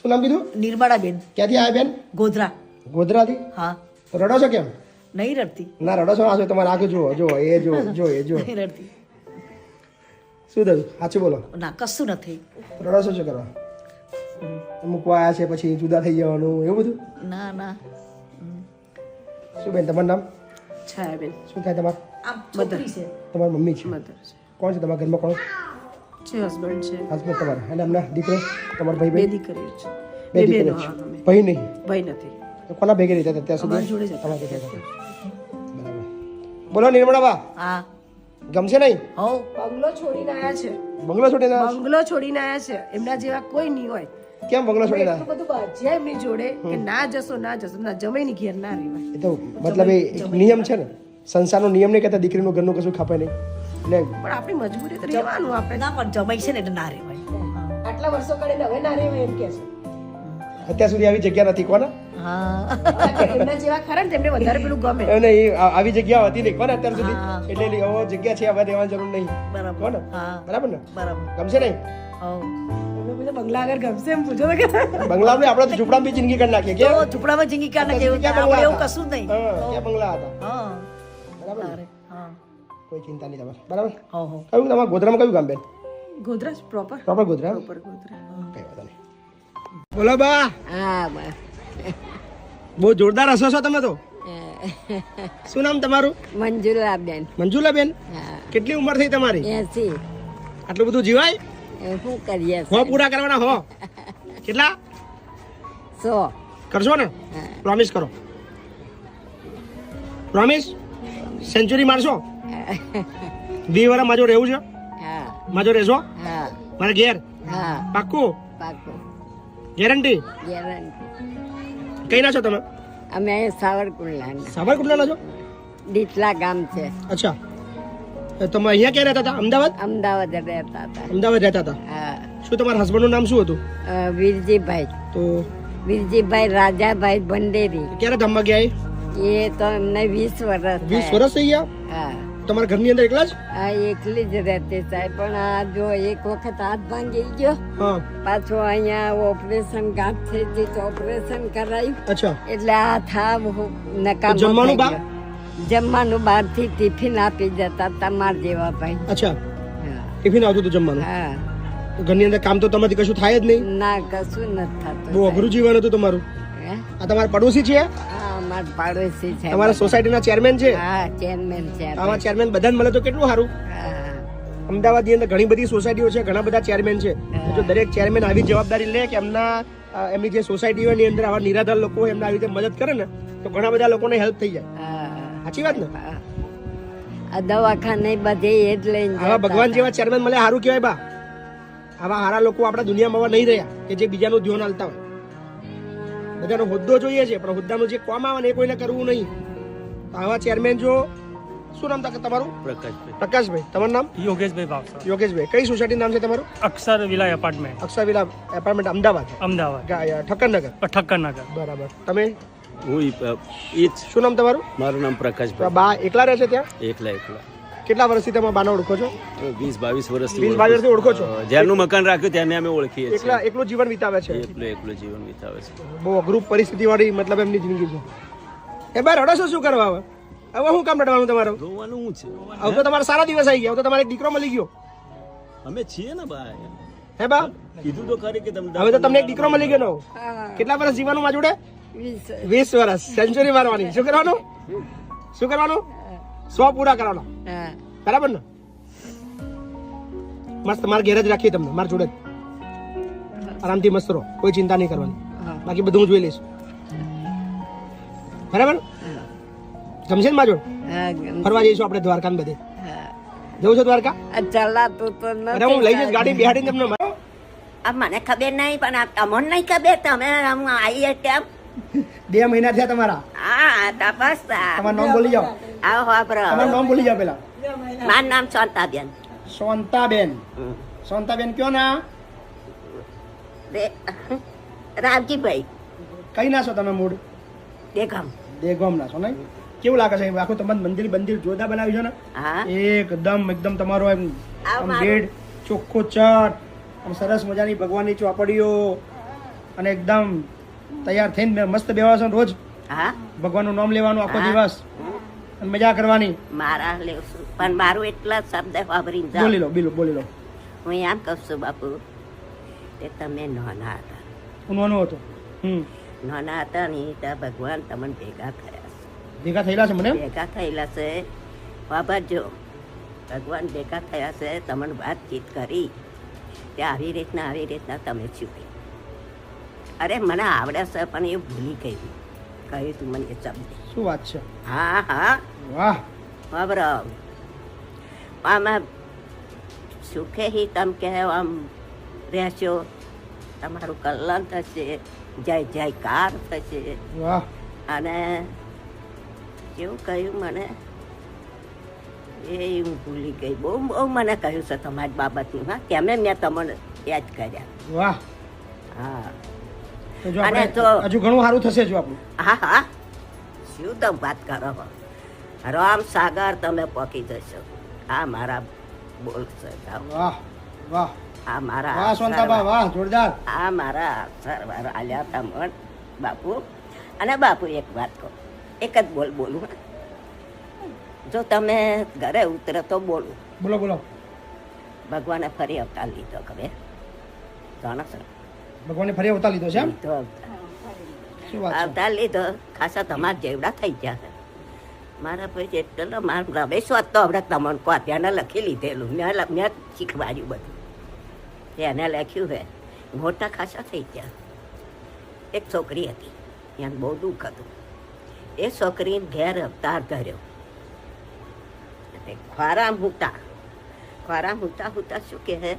શું નામ કીધું? નિર્મળાબેન. ક્યાંથી આવ્યા બેન? ગોધરા. ગોધરાથી? હા. તો રડો છો કેમ? નહીં રડતી. ના રડો છો આ તમારે આંખ જુઓ જો એ જો જો એ જો નહીં રડતી. શું થયું સાચું બોલો. ના કશું નથી. રડો છો શું કરવા? મૂકવા આવ્યા છે પછી જુદા થઈ જવાનું એવું બધું? ના ના. શું બેન તમારું નામ? છાયાબેન. શું થાય તમારે? આમ છોકરી છે. તમારી મમ્મી છે. મધર છે. કોણ છે તમારા ઘરમાં? કોણ છે? હસબન્ડ છે. હસબન્ડ તમારા અને એમના દીકરો તમારા ભાઈ બે બહેન? દીકરીઓ છે. બે દીકરીઓ છે. ભાઈ નહીં? ભાઈ નથી. તો કોના ભેગી રહેતા હતા ત્યાં સુધી? અમારી જોડે જ હતા. તમારા ભેગા હતા. બરાબર. બોલો નિર્મળાબા, હા. ગમશે નહીં? હો. બંગલો છોડીને આયા છે. બંગલો છોડીને આવ્યા? બંગલો છોડીને આયા છે. એમના જેવા કોઈ નહીં હોય. કેમ બંગલો છોડીને એટલું બધું બાજ્યા એમની જોડે કે ના જશો ના જશો ના જમાઈની ઘેર ના રહેવાય. એ તો મતલબ એ એક નિયમ છે ને, સંસારનો નિયમ નહીં કહેતા દીકરીનું ઘરનું કશું ખાપે નહીં એટલે પણ આપણી મજબૂરી તો રહેવાનું આપણે. ના પણ જમાઈ છે ને એટલે ના રહેવાય. આટલા વર્ષો કરીને હવે ના રહેવાય એમ કે છે. અત્યાર સુધી આવી જગ્યા નથી કોને? હા. એમના જેવા ખરા ને તેમને વધારે પેલું ગમે. અને એ આવી જગ્યા હતી નહીં કોને અત્યાર સુધી હા. એટલે એવો જગ્યા છે હવે રહેવાની જરૂર નહીં બરાબર. કોને? હા. બરાબર ને? બરાબર. ગમશે નહીં? હો. એમને બધા બંગલા આગળ ગમશે એમ પૂછો તો કે બંગલામાં આપણે તો ઝૂંપડામાં બી જિંદગી કરી નાખીએ તો કે ઝૂંપડામાં જિંદગી કાઢે કેવું ક્યાં આપણે બંગલા એવું હતા? કશું જ નહીં. હા, ક્યાં બંગલા હતા? હા. બરાબર ને? તારે. હા. કોઈ ચિંતા નહીં તમારે બરાબર. હો હો. કયું તમારા ગોધરામાં કયું ગામ બેન? Godhra proper proper Godhra? Proper Godhra. કઈ વાંધો નહીં. બોલો બા, હા બસ બહુ જોરદાર હસો છો તમે તો. શું નામ તમારું? મંજુલાબેન. મંજુલાબેન, હા કેટલી ઉંમર થઈ તમારી? 80. આટલું બધું જીવાય? શું કરીએ હો પૂરા કરવાના હો. કેટલા 100. કરશો ને? પ્રોમિસ કરો. પ્રોમિસ? સેન્ચુરી મારશો? 20 વર્ષ માજો રહેવું છે? હા માજો રહેશો? હા મારા ઘેર? હા પાક્કું? પાકું ગેરંટી? ગેરંટી. કઈ ના છો તમે? અમે સાવરકુંડલા સાબરકુંડલાના છો? દીટલા ગામ છે. અચ્છા, તમે અહીંયા ક્યાં રહેતા હતા? અમદાવાદ? અમદાવાદ રહેતા હતા. અમદાવાદ રહેતા હતા. હા શું તમારા હસબન્ડનું નામ શું હતું? વીરજીભાઈ. તો વીરજીભાઈ રાજાભાઈ ભંડેરી. ક્યારે ગામમાં ગયા એ? એ તો એમને 20 વર્ષ 20 વર્ષ થઈ ગયા? હા તમારા ઘરની અંદર એકલા જ? આ એકલી જ રહેતી સાહેબ. પણ આ જો એક વખત હાથ ભાંગી ગયો, હા. પાછો અહીંયા ઓપરેશન ગાંઠ થઈ ગઈ તો ઓપરેશન કરાયું અચ્છા. એટલે આ થાવ નકામો જમવાનું થઈ બહાર? ગયો. જમવાનું બહારથી ટિફિન આપી જતા તમાર જેવા ભાઈ. અચ્છા, હા ટિફિન આવતું હતું જમવાનું. હા. તો ઘરની અંદર કામ તો તમારાથી કશું થાય જ નહીં. ના કશું નથી થતું. બહુ અઘરું જીવન હતું તમારું. હે? આ તમારા પડોશી છે? હા અમાર પાડોશી છે. તમારા સોસાયટીના ચેરમેન છે? હા ચેરમેન છે. આવા ચેરમેન બધાને મળે તો કેટલું સારું. હા અમદાવાદની અંદર ઘણી બધી સોસાયટીઓ છે, ઘણા બધા ચેરમેન છે. જો દરેક ચેરમેન આવી જવાબદારી લે કે એમની જે સોસાયટીઓની અંદર આવા નિરાધાર લોકો હોય એમને આવી રીતે મદદ કરે ને તો ઘણા બધા લોકોને હેલ્પ થઈ જાય. હા. સાચી વાત ને? આ દવાખાને બધે એ જ લઈને આવા જતા ભગવાન હતા. જેવા ચેરમેન મળે સારું કહેવાય બા. આવા સારા લોકો આપણા દુનિયામાં હવે નહીં રહ્યા કે જે બીજાનું ધ્યાન હાલતા હોય. બધાનો હોદ્દો જોઈએ છે પણ હોદ્દાનું જે કામ આવે ને એ કોઈને કરવું નહીં. તો આવા ચેરમેન જો. શું નામ તમારું? પ્રકાશભાઈ. પ્રકાશભાઈ. તમારું નામ? યોગેશભાઈ ભાવસા. યોગેશભાઈ. કઈ સોસાયટી નામ છે તમારું? અક્ષર વિલા એપાર્ટમેન્ટ, અક્ષરવિલા એપાર્ટમેન્ટ, અમદાવાદ, અમદાવાદ, ઠક્કરનગર. ઠક્કરનગર. બરાબર. તમે હું ઈ જ. શું નામ તમારું? મારું નામ તો પ્રકાશભાઈ. બા એકલા રહે છે ત્યાં? એકલા કેટલા વર્ષથી તમે બાને ઓળખો છો? 20-22 વર્ષથી 20-22 વર્ષથી ઓળખો છો? જ્યારનું મકાન રાખ્યું ત્યાંને અમે ઓળખીએ છીએ. એકલું જીવન વિતાવે છે. એકલું જીવન વિતાવે છે. બહુ અઘરું પરિસ્થિતિ વાળી મતલબ એમની જિંદગી છે. એ બાર રડો શું કરવા હવે? હવે શું કામ રડવાનું તમારું? રોવાનું શું છે? હવે તો તમારા સારા દિવસ આવી ગયા. હવે તો તમારે એક દીકરો મળી ગયો. અમે છીએ ને ભાઈ. હે બા? કીધું તો ખરી કે તમને હવે તો તમને એક દીકરો મળી ગયો નવો. હા. કેટલા વર્ષ જીવવાનું માં જોડે? 20. 20 વર્ષ. સેન્ચુરી મારવાની. શું કરવાનું? શું કરવાનું? 100 પૂરા કરવાના. હા. બરાબર ને? મસ્ત મારા ઘેર જ રાખીએ તમને, મારા જોડે જ. આરામથી મસ્ત રહો, કોઈ ચિંતા નહીં કરવાની. બાકી બધું હું જોઈ લઈશ. બરાબર? ગમશે ને મારા જોડે? હા, ફરવા જઈશું આપણે દ્વારકા ને બધે. હા. જવું છે દ્વારકા? આ ચલાતું તો અરે હું લઈ જઈશ ગાડી બેહાડીને તમને. આ મને ખબર નહીં પણ આ તમને નહીં ખબર તમે હું આવીએ કેમ 2 મહિના થયા તમારા. હા તપાસ તમારું નામ બોલી જાઓ. આવો વાપરો તમારું નામ બોલી જાઓ પેલા. મારું નામ શાંતાબેન. શાંતાબેન. શાંતાબેન કયો ના? રાવજીભાઈ કઈ ના છો તમે મૂળ? દેખમ. દેગોમ ના છો નહીં? કેવું લાગે છે આખું તમારું મંદિર જોરદાર બનાવ્યું છે ને? હા એકદમ તમારો એમ આવ આમ મારું. ગેટ ચોખ્ખો ચટ આમ સરસ મજાની ભગવાનની ચોપડીઓ અને એકદમ તૈયાર થઈને મસ્ત બેવાસો રોજ હા ભગવાનનું નામ લેવાનું આખો હા. દિવસ અને મજા કરવાની. મારા લેવશું પણ મારું એટલા શબ્દ વાપરીને જાઓ. બોલી લો બોલી લો. હું એમ કહું છું બાપુ કે તમે નાના હતા હું નાનો હતો. નાના હતા ને ત્યાં ભગવાન તમને ભેગા થયા છે. ભેગા થયેલા છે મને એમ? ભેગા થયેલા છે વાપરજો. ભગવાન ભેગા થયા છે તમને વાતચીત કરી કે આવી રીતના તમે ચૂકી. અરે મને આવડે છે પણ એ ભૂલી ગઈ કહ્યું તું મને એ શબ્દ. શું વાત છે? હા હા વાહ. બરાબર. આમાં સુખે હી તમ કે આમ રહેશો તમારું કલ્યાણ થશે જય જયકાર થશે. વાહ. અને કેવું કહ્યું મને એ હું ભૂલી ગઈ. બહુ મને કહ્યું છે તમારી બાબતનું. હા કેમે મેં તમને યાદ કર્યા. વાહ. હા તો જો અને આપણે તો- હજુ ઘણું સારું થશે જો આપણું. હા હા શું તમે વાત કરો છો? રામ સાગર તમે પહોંચી જશો. આ મારા બોલ છે જાઓ. વાહ વાહ આ મારા વાહ શાંતાબા, વાહ જોરદાર. આ મારા સરવાર આલ્યા હતા મન બાપુ. અને બાપુ એક વાત કહો, એક જ બોલું હા. જો તમે ઘરે ઉતરે તો બોલું. બોલો બોલો. ભગવાને ફરી અવતાર લીધો ખબર જાણો છો? ભગવાને ફરી અવતાર લીધો છે એમ? લીધો અવતાર. શું વાત છે? અવતાર લીધો ખાસા તમારા જેવડા થઈ ગયા છે. મારા પછી એટલો મારું રમેશ હોત તો હમણાં તમને કહો તેને લખી લીધેલું. મેં શીખવાડ્યું બધું. એને લખ્યું હે મોટા ખાસા થઈ ગયા. એક છોકરી હતી એને બહુ દુઃખ હતું. એ છોકરીને ઘેર અવતાર ધર્યો. ખોરામ હુતા શું કહે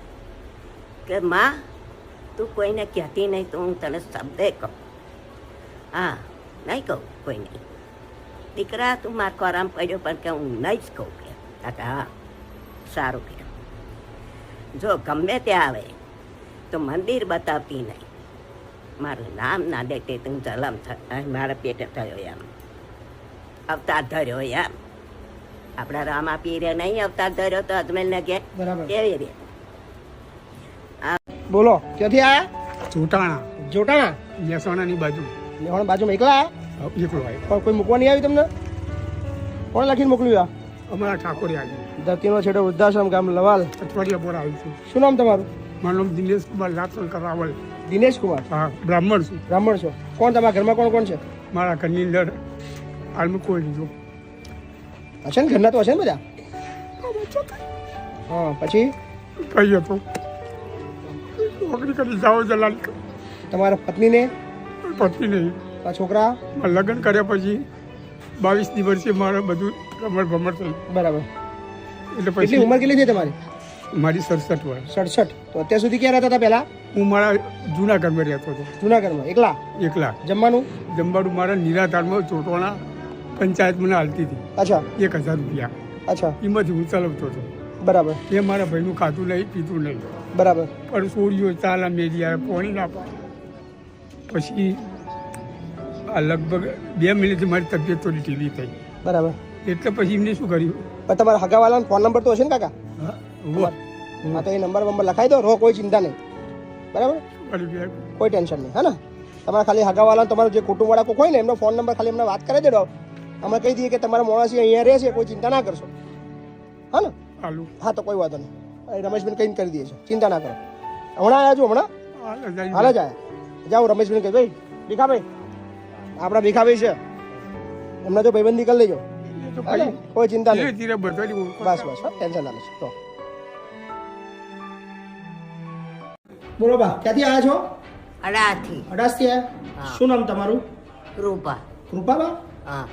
કે માં તું કોઈને કહેતી નહીં તો હું તને શબ્દે કહું. હા નહીં કહું કોઈ નહીં. દીકરા તું માર ખોરામ પડ્યો પણ કે હું નહીં જ કહું કે હા સારું કે જો ગમે ત્યાં આવે તો મંદિર બતાવતી નહીં. મારું નામ ના દે તે તું જલમ મારા પેટે થયો એમ અવતાર ધર્યો એમ. આપણા રામા પીરે નહીં અવતાર ધર્યો તો અજમેર ને કે બરાબર. કેવી રીતે બોલો ક્યાંથી આયા? ચોટાણા જોટાણા. મહેસાણાની બાજુ લેવાણ બાજુમાં એકલા આયા? એકલો આવ્યો. પણ કોઈ મૂકવા નહીં આવ્યું તમને? કોણ લખીને મોકલ્યું? અમારા ઠાકોરે આવી ધરતીનો છેડો વૃદ્ધાશ્રમ ગામ લવાલ. અઠવાડિયા પર આવી છું. શું નામ તમારું? મારું નામ દિનેશ કુમાર લાતણ કરાવલ. દિનેશ કુમાર. હા બ્રાહ્મણ છું. બ્રાહ્મણ છો. કોણ તમારા ઘરમાં કોણ કોણ છે? મારા ઘરની અંદર હાલમાં કોઈ લીધું. હશે ને ઘરના તો હશે ને બધા? હા પછી કહી હતો નોકરી કરી જાઓ જલાલી. તમારા પત્નીને પતિ નહીં. આ છોકરા? લગ્ન કર્યા પછી 22 વર્ષે મારે બધું રમણ ભમણ થયું. બરાબર. એટલે કેટલી પછી ઉંમર કેટલી થઈ તમારી? મારી 67 વર્ષ. 67. તો અત્યાર સુધી ક્યાં રહેતા હતા પહેલા? હું મારા જૂના ઘરમાં રહેતો હતો જુનાગઢમાં એકલા? એકલા. જમવાનું? જમવાનું મારા નિરાધારમાં ચોટવાના પંચાયત મને હાલતી હતી અચ્છા 1000 રૂપિયા. અચ્છા એમાંથી હું ચલાવતો હતો. બરાબર એ મારા ભાઈનું ખાતું નહીં પીતું નહીં. બરાબર. પણ સોરીઓ ચાલા મેરિયા પોણી ના પાડે. પછી આ લગભગ 2 મહિનાથી મારી તબિયત થોડી ઢીલી થઈ. બરાબર. એટલે પછી એમને શું કર્યું? પણ તમારા હગાવાલાનો ફોન નંબર તો હશે ને કાકા? ઉભો. હા તો એ નંબર લખાઈ દો. રો કોઈ ચિંતા નહીં. બરાબર. વળી ગયા. કોઈ ટેન્શન નહીં. હા ને તમારા ખાલી હગાવાલા તમારું જે કુટુંબવાળા કોઈ હોય ને એમનો ફોન નંબર ખાલી એમને વાત કરી દેડો. અમે કહી દઈએ કે તમારા માણસી અહીંયા રહે છે, કોઈ ચિંતા ના કરશો. હા ને? હાલું. હા તો કોઈ વાંધો નહીં. રમેશબેન કહીને કરી દઈએ છે, ચિંતા ના કરો. હમણાં આવ્યા છો? હમણાં હાલ જ આવ્યા. જાઓ રમેશબેન કહી ભાઈ ભીખાભાઈ આપણા ભીખાભાઈ છે એમને જો ભાઈબંધી કરી લેજો. હા ને? કોઈ ચિંતા ધીરે નહીં. ધીરે બધા બસ બસ હા ટેન્શન ના લેશો. તો બોલો બા ક્યાંથી આવ્યા છો? અડાથી અડાસથી આવ્યા. હા. શું નામ તમારું? રૂપા. રૂપાબા? હા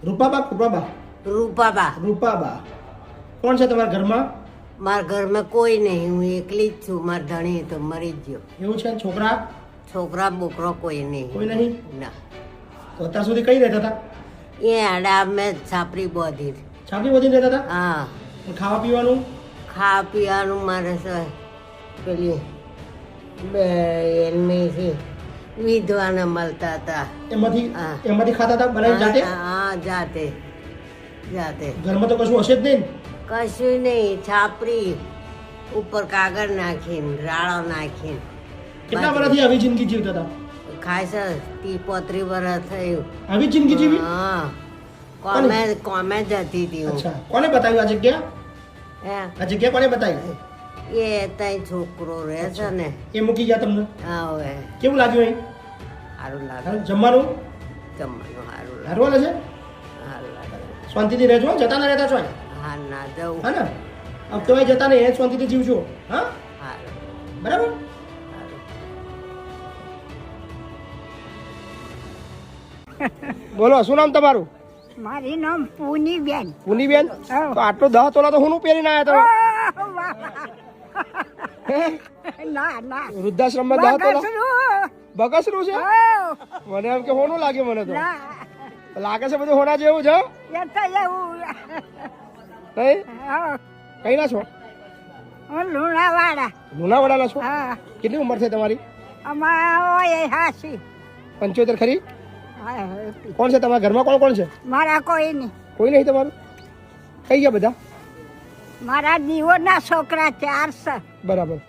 રૂપાબા કૃપાબા? રૂપાબા. રૂપાબા. કોણ છે તમારા ઘરમાં? મારા ઘરમાં કોઈ નહીં, હું એકલી જ છું. મારા ધણી તો મરી જ ગયો. એવું છે? છોકરા છોકરા બોકરો કોઈ નહીં. કોઈ નહીં? ના તો અત્યાર સુધી કઈ રહેતા હતા? એ આડા મેં છાપરી બોધી. છાપી બધી રહેતા હતા? હા અને ખાવા પીવાનું? ખાવા પીવાનું મારે પેલી બે એલમી છે વિધવાને મળતા હતા. એમાંથી હા. એમાંથી ખાતા હતા બનાવીને જાતે? હા જાતે જાતે. ઘરમાં તો કશું હશે જ નહીં ને? કશું નહીં, છાપરી ઉપર કાગળ નાખીને રાળો નાખીને. કેટલા વર્ષથી આવી જિંદગી જીવતા હતા? ખાય છે 30-35 વર્ષ થયું આવી જિંદગી જીવી હા કોમે જતી હતી હું. અચ્છા કોને બતાવ્યું આ જગ્યા હે? આ જગ્યા કોને બતાવી એ તઈ છોકરો રહે છે ને એ મૂકી ગયા તમને હવે કેવું લાગ્યું અહીં સારું લાગે જમવાનું જમવાનું સારું લાગે સારું હાલે છે સારું લાગે શાંતિથી રહેજો હો, જતા ના રહેતા છો અહીં. હા ના જવું હા ને આમ તો અહીં જતા નહીં શાંતિથી જીવજો હા સારું બરાબર બોલો શું નામ તમારું મારી નામ પૂનીબેન પુનીબેન તો આટલો 10 તોલા તો હું પહેરીને આવ્યા તમે ના ના વૃદ્ધાશ્રમમાં 10 તોલા બગસરું છે મને એમ કે હોનું લાગે મને તો લાગે છે બધું હોના જેવું છે એ તો એવું નહીં હા, કઈ ના છો હું લુણાવાડા લુણાવાડાના છો હા કેટલી ઉંમર છે તમારી અમારા હોય હાસી 75 ખરી હા, કોણ છે તમારા ઘરમાં કોણ કોણ છે મારા કોઈ નહીં કોઈ નહીં તમારું કઈ ગયા બધા મારા દીવોના છોકરા 4 છે બરાબર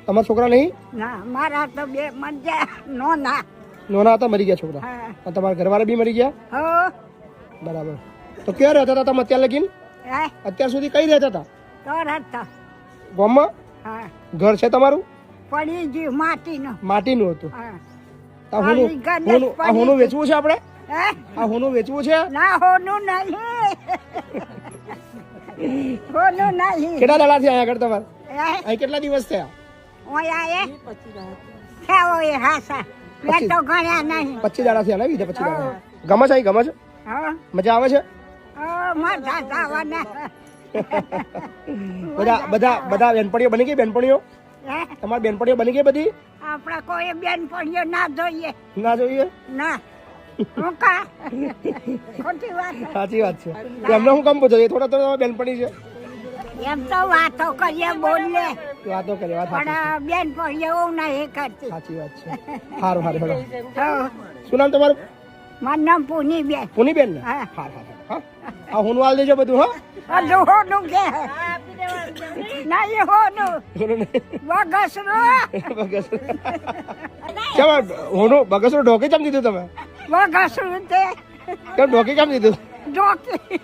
તમારા છોકરા નહીં ના મારા તો 2 મજા નો ના નોના હતા મરી ગયા છોકરા હા અને તમારા ઘરવાળા બી મરી ગયા હો બરાબર તો ક્યાં રહેતા હતા તમે અત્યાર લગીન હે અત્યાર સુધી કઈ રહેતા હતા તો રહેતા ગામમાં હા ઘર છે તમારું પડી ગયું માટીનો માટીનું હતું હા આ હોનું આ હોનું વેચવું છે આપણે હે આ હોનું વેચવું છે ના હોનું નહીં હોનું નહીં કેટલા દાડા થયા અહીંયા આગળ તમારે હે અહીં કેટલા દિવસ થયા ઓય આયે ખાઓ એ હાસા મેં તો ગણ્યા નહીં 25 દાડા થયા ને બીજા 25 દાડા ગમે છે અહીં ગમે છે હા મજા આવે છે મજા આવવાના બધા બધા બધા બેનપણીઓ બની ગઈ બેનપણીઓ હે તમારી બેનપણીઓ બની ગઈ બધી આપણે કોઈ બેન પડીઓ ના જોઈએ ના જોઈએ ના હું કા ખોટી વાત સાચી વાત છે એમને હું કામ પૂછો થોડા થોડા બેનપણી છે એમ તો વાતો કરીએ બોલે વાતો કરે વાત સાચી પણ બેન પડીઓ એવું નહીં કરતી સાચી વાત છે સારું સારું હેડો હા. શું નામ તમારું મારું નામ પૂનીબેન પુનીબેન ને હા. હા હા હા આ હોનું હાલ દેજો બધું હા અડું હોનું કે ના એ હોનું વગસરો કેમ હોનું બગસરું ઢોકી કેમ દીધું તમે વગસરું તે કેમ ઢોકી કેમ દીધું ડોકી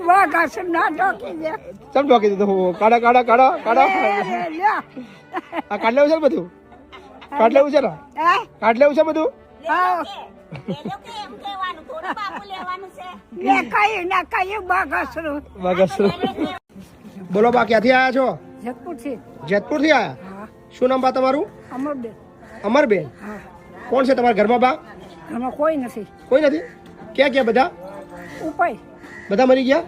વગસર ના ડોકી દે કેમ ઢોકી દીધું કાઢા કાઢા કાઢા કાઢા લ્યો આ કાઢ લેવું છે ને બધું કાઢ લેવું છે ને હે કાઢ લેવું છે બધું હા લે કઈ ના કઈ બગસરું બગસરું બોલો બા ક્યાંથી આવ્યા છો જગપુરથી જેતપુર થી આવ્યા શું નામ બા તમારું અમરબેન અમરબેન કોણ છે તમારા ઘરમાં બા એમાં કોઈ નથી કોઈ નથી ક્યાં ક્યાં બધા ઉપાય બધા મરી ગયા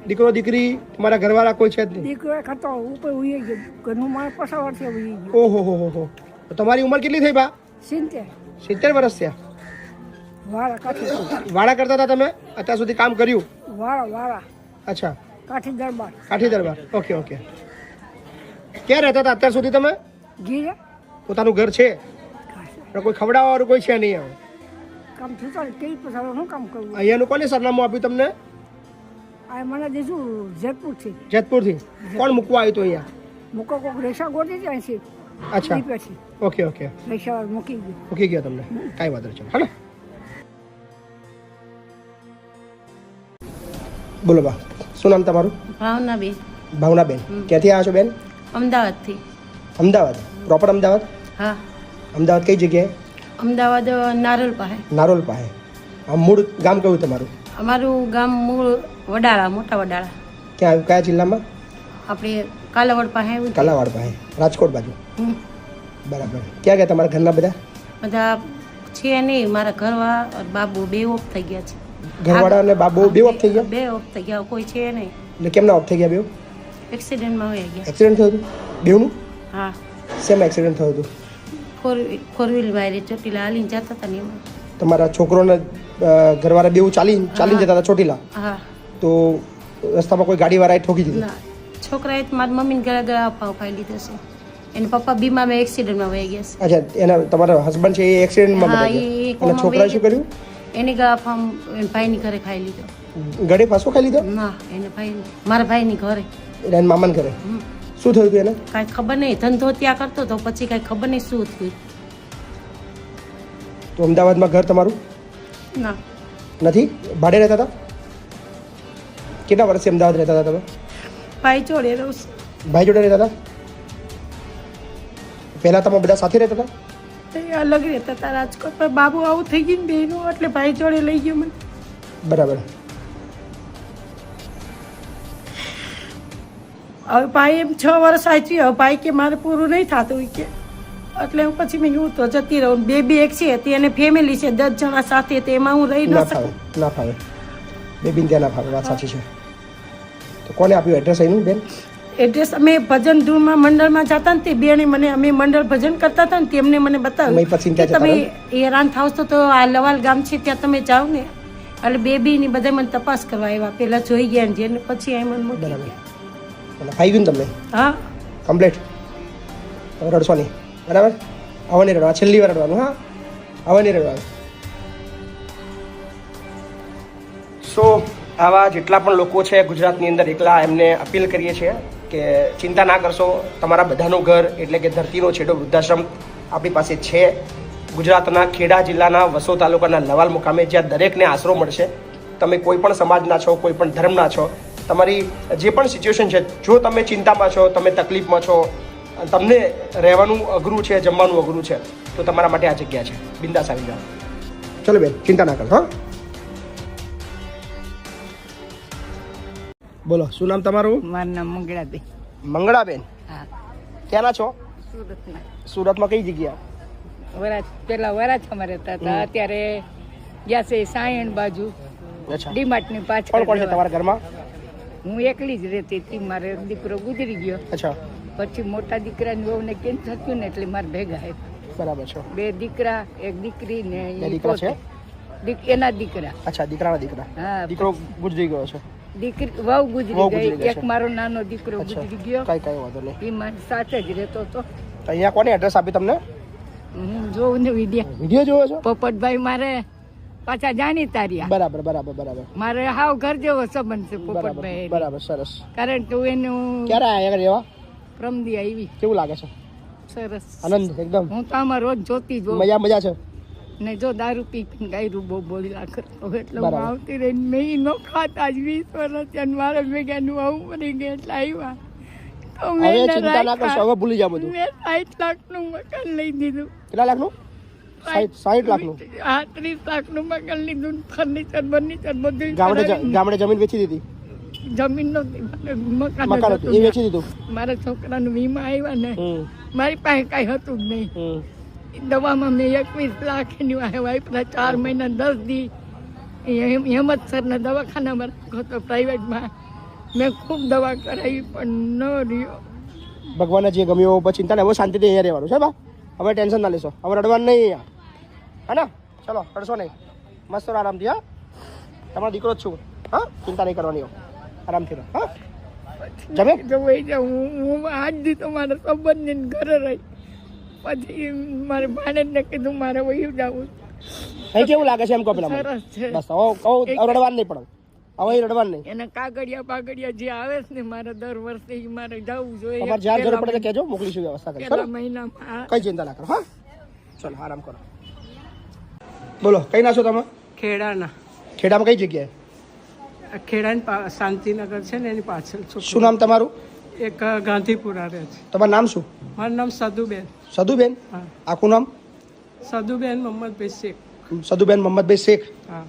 દીકરો દીકરી તમારા ઘરવાળા કોઈ છે જ નહીં દીકરો એક હતો ઉપર ઉઈ ગયો ઘરનું માણસ પસાર વર્ષે ઉઈ ગયો ઓહો હો હો હો તો તમારી ઉંમર કેટલી થઈ બા 70 વર્ષ થયા વાળા કાઠી વાડા કરતા હતા તમે અત્યાર સુધી કામ કર્યું વાળા અચ્છા કાઠી દરબાર કાઠી દરબાર ઓકે ઓકે ક્યાં રહેતા હતા અત્યાર સુધી તમે ગીરે પોતાનું ઘર છે પણ કોઈ ખવડાવવાળું કોઈ છે નહીં હવે કામ થયું કેવી પસાર શું કામ કરવું અહીંયાનું કોને સરનામું આપ્યું તમને આ મને દીધું જેતપુરથી જેતપુરથી કોણ મૂકવા આવ્યું હતું અહીંયા મૂકો કોઈક રેશા ગોતી જાય છે અચ્છા પછી ઓકે ઓકે રેશા મૂકી ગયું મૂકી ગયા તમને કાંઈ વાંધો નહીં હા ને બોલો બા શું નામ તમારું ભાવનાબેન ભાવનાબેન ક્યાંથી આવ્યા છો બેન અમદાવાદથી અમદાવાદ પ્રોપર અમદાવાદ હા અમદાવાદ કઈ જગ્યાએ અમદાવાદ નારોલ પાસે નારોલ પાસે આ મૂળ ગામ કયું તમારું અમારું ગામ મૂળ વડાળા મોટા વડાળા ક્યાં આવ્યું કયા જિલ્લામાં આપણે કાલાવડ પાસે આવ્યું છે. કાલાવાડ પાસે રાજકોટ બાજુ હમ. બરાબર ક્યાં ગયા તમારા ઘરના બધા બધા છે નહીં મારા ઘરવાળા બાબુ બે ઓફ થઈ ગયા છે ઘરવાળા અને બાબુ બે ઓફ થઈ ગયા બે ઓફ થઈ ગયા કોઈ છે નહીં એટલે કેમના ઓફ થઈ ગયા બે એક્સિડન્ટમાં વહી ગયા એક્સિડન્ટ થયું હતું બેવનું હા શેમાં એક્સિડન્ટ થયું હતું ફોર વ્હીલ વાયરે ચોટીલા હાલીને જતા હતા ને એમાં તમારા છોકરોને ઘરવાળા બેવું ચાલીને જતા હતા ચોટીલા હા તો રસ્તામાં કોઈ ગાડીવાળાએ ઠોકી દીધું ના છોકરાએ તો મારી મમ્મીને ગળા ગળા અપાવ ખાઈ લીધો છે એના પપ્પા બીમારમાં એક્સિડન્ટમાં વહી ગયા છે અચ્છા એના તમારા હસબન્ડ છે એ એક્સિડન્ટમાં હા, મરી એ ગયા અને છોકરાએ શું કર્યું એની ગળા ફામ ભાઈની ઘરે ખાઈ લીધો ગળે ફાંસો ખાઈ લીધો ના એને ભાઈ મારા ભાઈની ઘરે એટલે એના મામાને ઘરે શું થયું હતું એને? કાંઈ ખબર નહીં, ધંધો ત્યાં કરતો હતો, પછી કાંઈ ખબર નહીં શું થયું. તો અમદાવાદમાં ઘર તમારું ના, નથી? ભાડે રહેતા હતા? કેટલા વર્ષથી અમદાવાદ રહેતા હતા તમે? ભાઈ જોડે રહું છું. ભાઈ જોડે રહેતા હતા? પહેલા તમે બધા સાથે રહેતા હતા? તો એ અલગ રહેતા હતા રાજકોટ, પણ બાબુ આવું થઈ ગયું ને બેનું, એટલે ભાઈ જોડે લઈ ગયો મને. બરાબર. હવે ભાઈ એમ 6 વર્ષ સાચવી, હવે ભાઈ કે મારે પૂરું નહીં થતું કે, એટલે હું પછી મેં હું તો જતી રહું. બેબી એક છે તે એને ફેમિલી છે 10 જણા સાથે, તો એમાં હું રહી ન ના શકું. ફાવે, ના ફાવે. બેબીને ત્યાં ના ફાવે, વાત સાચી છે. તો કોને આપ્યું એડ્રેસ અહીંનું બેન? એડ્રેસ અમે ભજન ધૂનમાં મંડળમાં જતા ને તે બેને મને, અમે મંડળ ભજન કરતા હતા ને તેમને મને બતાવ્યું અમે પછી કે ત્યાં તમે જતા હેરાન થાવ છો તો આ લવાલ ગામ છે ત્યાં તમે જાઓ ને. એટલે બેબી ની બધા મને તપાસ કરવા આવ્યા, પેલા જોઈ ગયા ને જેને પછી અહીં મને મૂકી બરાબર. ગયા. અને ફાઈ ગયું ને તમને હા, કમ્પ્લીટ? હવે રડશો નહીં, બરાબર? હવે નહીં રડવા, છેલ્લી વાર રડવાનું. હા, હવે નહીં રડવાનું. સો આવા જેટલા પણ લોકો છે ગુજરાતની અંદર, એકલા એમને અપીલ કરીએ છીએ કે ચિંતા ના કરશો. તમારા બધાનું ઘર એટલે કે ધરતીનો છેડો વૃદ્ધાશ્રમ આપણી પાસે છે ગુજરાતના ખેડા જિલ્લાના વસો તાલુકાના લવાલ મુકામે, જ્યાં દરેકને આશરો મળશે. તમે કોઈ પણ સમાજના છો, કોઈ પણ ધર્મના છો, તમારી જે પણ સિચ્યુએશન છે, જો તમે ચિંતામાં છો, તમે તકલીફમાં છો, તમને રહેવાનું અઘરું છે, જમવાનું અઘરું છે, તો તમારા માટે આ જગ્યા છે. બિંદાસ આવી જાઓ. ચલો બેન, ચિંતા ના કરો. હા, બોલો, શું નામ તમારું? મારું નામ મંગળાબેન. મંગળાબેન, હા, ક્યાંના છો? સુરતમાં. સુરતમાં કઈ જગ્યા? પેલા વરાછામાં રહેતા હતા, અત્યારે ગયા છે સાયણ બાજુ અચ્છા. ડીમાર્ટની કોણ કોણ છે પાછળ. તમારા ઘરમાં? હું એકલી જ રહેતી હતી, મારે દીકરો ગુજરી ગયો, અચ્છા, પછી મોટા દીકરાની વહુને કેન્સર થયું ને એટલે મારે ભેગા આવ્યા. બરાબર છે. 2 દીકરા, 1 દીકરી ને બે ઈ દીકરા છે? પોતે. એના દીકરા. અચ્છા, દીકરાના દીકરા. હા, દીકરો ગુજરી ગયો છે? દીકરી વહુ વહુ ગુજરી ગુજરી ગઈ. ગઈ એક છે. મારો નાનો દીકરો અચ્છા, ગુજરી ગયો, કઈ વાંધો નહીં. એ મારી સાથે જ રહેતો હતો. તો અહીંયા કોને એડ્રેસ આપી તમને? હું જોઉં ને વિડીયો. વિડીયો જોવો છો? પોપટભાઈ મારે પાછા જાણીતા રહ્યા. બરાબર બરાબર બરાબર મારે હાવ ઘર જેવો સંબંધ છે બરાબર પોપટભાઈ. બરાબર, સરસ. કારણ કે હું એનું ક્યારે આયા રહેવા? પ્રમદી આવી. કેવું લાગે છે? સરસ. આનંદ એકદમ? હું તો આમાં રોજ જોતી જોઉં મજા છે? ને જો દારૂ પી પીને ગાયરું બહુ બોલ્યા કરતો એટલે હું બરાબર. આવતી રહી. મેં નો ખાતા જ 20 વર્ષ થયા ને મારે ભેગાનું આવું મરી ગયા એટલે આવ્યા. તો મેં હવે એને ચિંતા ના કરશો, હવે ભૂલી જાવ બધું. મેં 60 લાખનું મકાન લઈ દીધું. કેટલા લાખનું? 60 લાખનું? 30 લાખનું મકાન લીધું. ફર્નિચર બર્નિચર બધું ગામડે જમીન વેચી દીધી? જમીન નહોતી, મકાન મકાન જ હતું, એ હતું. વેચી દીધું? મારા છોકરાનું વીમા આવ્યા ને, હમ, મારી પાસે કાંઈ હતું જ નહીં. હમ. દવામાં મેં 21 લાખ એની વાપરા. 4 મહિના 10 દી હેમતસરના દવાખાનામાં રાખ્યો હતો, પ્રાઇવેટમાં. મેં ખૂબ દવા કરાવી પણ ન રહ્યો. ભગવાને જે ગમ્યું પછી ચિંતા નહીં, હવે શાંતિથી અહીંયા રહેવાનું છે બા. હવે ટેન્શન ના લેશો, હવે રડવાનું નહીં અહીંયા, હા ને? ચલો, રડશો નહીં, મસ્ત રહો આરામથી. હા, તમારો દીકરો જ છું. હા, ચિંતા નહીં કરવાની, આરામથી રહો. હા, જમે? જો વહી જાઉં હું આજ દી તો મારા સંબંધને ઘરે રહી. પછી મારે ભાણેજને કીધું મારે વહી જવું. અહીં કેવું લાગે છે એમ કહો પેલા મને. સરસ છે. બસ હવે રડવાનું નહીં પડે, હવે અહીં રડવાનું નહીં. એના કાગળિયા જે આવે છે ને મારે દર વર્ષે ઈ મારે જવું જોઈએ. તમારે જ્યાં જરૂર પડે તો કહેજો, મોકલીશું વ્યવસ્થા કરી. પેલા બરાબર? મહિનામાં કઈ ચિંતા ના કરો. હા, ચલો આરામ કરો. બોલો, કઈ ના છો તમે? ખેડાના, ખેડામાં કઈ જગ્યાએ? ખેડાની શાંતિનગર છે ને એની પાછળ શું નામ તમારું? એક ગાંધીપુરા રહે છે. તમારું નામ શું? મારું નામ સદુબેન. સદુબેન? હા, આખું નામ? સદુબેન મોહમ્મદભાઈ શેખ. સદુબેન મોહમ્મદભાઈ શેખ. હા,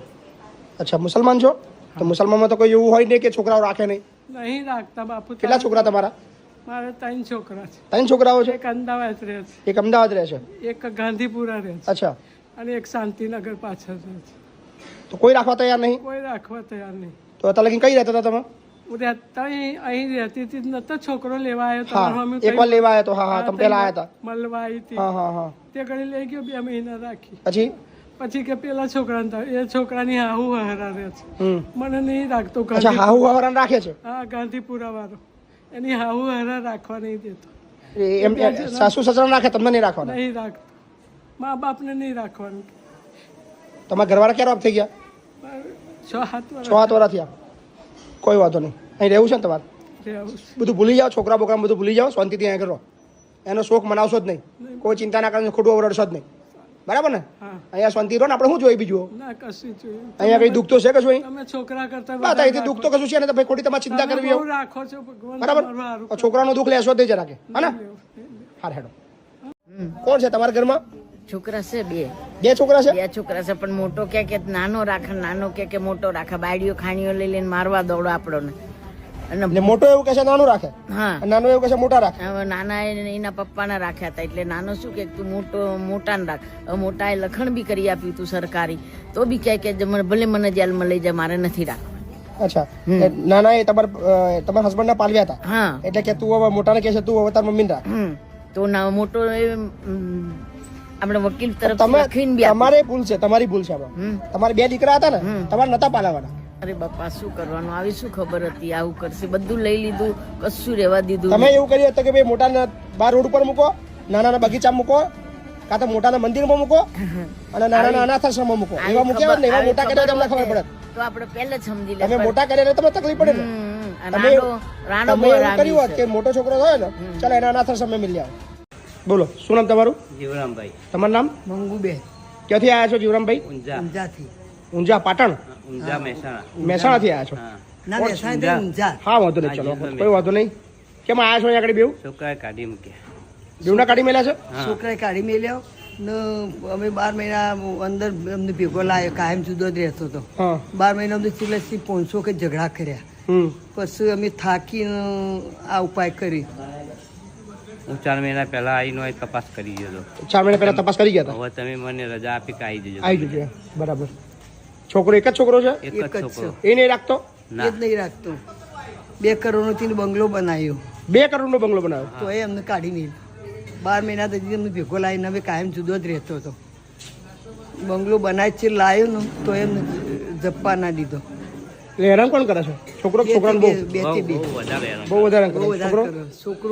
અચ્છા, મુસલમાન છો? તો મુસલમાનમાં તો કોઈ એવું હોય નહીં કે છોકરાઓ રાખે નહીં. નહીં રાખતા બાપુ. કેટલા છોકરા તમારા? મારે 3 છોકરા છે. 3 છોકરાઓ છે? એક અમદાવાદ રહે છે, એક અમદાવાદ રહે છે. એક ગાંધીપુરા રહે છે, અચ્છા, અને એક શાંતિનગર પાછળ રહે છે. તો કોઈ રાખવા તૈયાર નહીં? કોઈ રાખવા તૈયાર નહીં. તો અત્યારે લગીને કઈ રહેતા હતા તમે? હું રહેતા અહીં રહેતી હતી, નતો છોકરો લેવા આવ્યો. હા, તમારા મમ્મી એકવાર લેવા આવ્યા તો. હા હા, તમે પહેલા આવ્યા મળવા આવી હતી. હતા. હા હા હા. તે ઘડી લઈ ગયો, 2 મહિના રાખી. પછી? પછી કે પેલા છોકરાને થાય, એ છોકરાની હાહુ હરા રહે છે, હમ. મને નહીં રાખતો. અચ્છા, હાહુ હવારાને રાખે છે? હા, ગાંધીપુરા વાળો એની હાહુ હરા રાખવા નહીં દેતો. એમ સાસુ સસરા રાખે, તમને નહીં રાખવાના? નહીં રાખતો, મા બાપને નહીં રાખવાનું. તમારા ઘરવાળા ક્યારે ઓફ થઈ ગયા? 6-7 વર્ષ. 6-7 વર્ષ થયા. કોઈ વાંધો નહીં, અહીં રહેવું છે ને તમારે? બધું ભૂલી જાઓ, છોકરા બોકરા બધું ભૂલી જાઓ, શાંતિથી અહીંયા કરો. એનો શોખ મનાવશો જ નહીં, કોઈ ચિંતા ના કરીને ખોટું ઓરડશો જ નહીં, બરાબર ને? અહીંયા શાંતિ રહો ને, આપણે શું જોઈએ બીજું? ના કશું જોયું અહીંયા કઈ દુઃખ તો છે કશું? અહીં તમે છોકરા કરતા બસ અહીંથી દુઃખ તો કશું છે ને, તો ભાઈ ખોટી તમારે ચિંતા કરવી બહુ હોય, રાખો છો ભગવાન બરાબર? તમારું હારું. છોકરાનું દુઃખ લેશો જ નહીં જરાકે, હા ને? હા હેડો. કોણ છે તમારા ઘરમાં? છોકરા છે બે છોકરા છે? છોકરા છે, પણ મોટો કે નાનો રાખે, નાનો કે મોટો રાખે, બાયડીઓ ખાણીઓ લઈ લઈને મારવા દોડો આપણને. અને એટલે મોટો એવું કહે છે નાનું રાખે, હા, અને નાનો એવું કહે છે મોટા રાખે. હવે નાના એના પપ્પાને રાખ્યા હતા, એટલે નાનો શું કે તું મોટાને રાખ. હવે મોટાએ લખણ બી કરી આપ્યું તું સરકારી, તો બી કહે કે ભલે મને જેલમાં લઈ જાય, મારે નથી રાખવા. અચ્છા, નાના એ તમારા હસબન્ડ ને પાલવ્યા હતા, હા, એટલે કે તું હવે મોટાને કહે છે તું હવે તાર મમ્મીને રાખ. તો મોટો આપણે વકીલ તરફ તમે લખીને બી આપ્યું. તમારે ભૂલ છે, તમારી ભૂલ છે આમાં. તમારે બે દીકરા હતા ને, તમારે નતા પાલાવાના. અરે બાપા શું કરવાનું, આવી શું ખબર હતી આવું કરશે, બધું લઈ લીધું, કશું રહેવા દીધું. તમે એવું કર્યું હતું કે ભાઈ મોટાને બાર રોડ ઉપર મૂકો, નાનાના બગીચામાં મૂકો, કાં તો મોટાના મંદિરમાં મૂકો અને નાનાના અનાથાશ્રમમાં મૂકો. એવા મૂક્યા હોય ને, એવા મોટા કર્યા તમને ખબર પડે. તો આપણે પહેલે જ સમજી લે. તમે મોટા કર્યા તમને તકલીફ પડે ને. તમે એવું કર્યું હોત કે મોટો છોકરો થયો ને, ચાલો એના અનાથાશ્રમમાં મિલી આવો. બોલો, શું નામ તમારું? જીવરામભાઈ. તમારું નામ? મંગુબેન ક્યાંથી આવ્યા છો જીવરામભાઈ? ઊંઝા. ઊંઝાથી. ઊંઝા પાટણ? ઊંઝા મહેસાણા. મહેસાણાથી આવ્યા છો? ના બેસાય ઊંઝા. હા, વાંધો નહીં, ચલો કોઈ વાંધો નહીં. કેમ આવ્યા છો અહીંયા આગળ બેવ? છોકરાએ કાઢી મૂક્યા. બેવના કાઢી મેલ્યા છે? છોકરાએ કાઢી મેલ્યો ને અમે 12 મહિના અંદર અમને ભેગો લાવ્યો, કાયમ જુદો જ રહેતો હતો. હા. 12 મહિના અમને ચિલ્લાથી 500 કે ઝઘડા કર્યા. પછી અમે થાકીને આ ઉપાય કરી. હું 4 મહિના પહેલા આવીને હોય તપાસ કરી ગયો હતો. 4 મહિના પહેલા તપાસ કરી ગયા હતા. હવે તમે મને રજા આપી કે આવી જજો. આવી જજો, બરાબર. છોકરો એક જ છોકરો છે? એક એક જ જ છોકરો. એ નહીં રાખતો? એ જ નહીં રાખતો. 2 કરોડનો થી બંગલો બનાવ્યો, 2 કરોડનો બંગલો બનાવ્યો. તો એ અમને કાઢી નહીં. 12 મહિના પછી અમને ભેગો લાવીને અમે કાયમ જુદો જ રહેતો હતો. બંગલો બનાવી છે લાવ્યો ને, તો એમને જપ્પા ના દીધો. એટલે હેરાન કોણ કરે છે? છોકરો? છોકરાને બહુ બે થી બે બહુ વધારે બહુ વધારે કરે બહુ છોકરો. વધારે કર્યો. છોકરો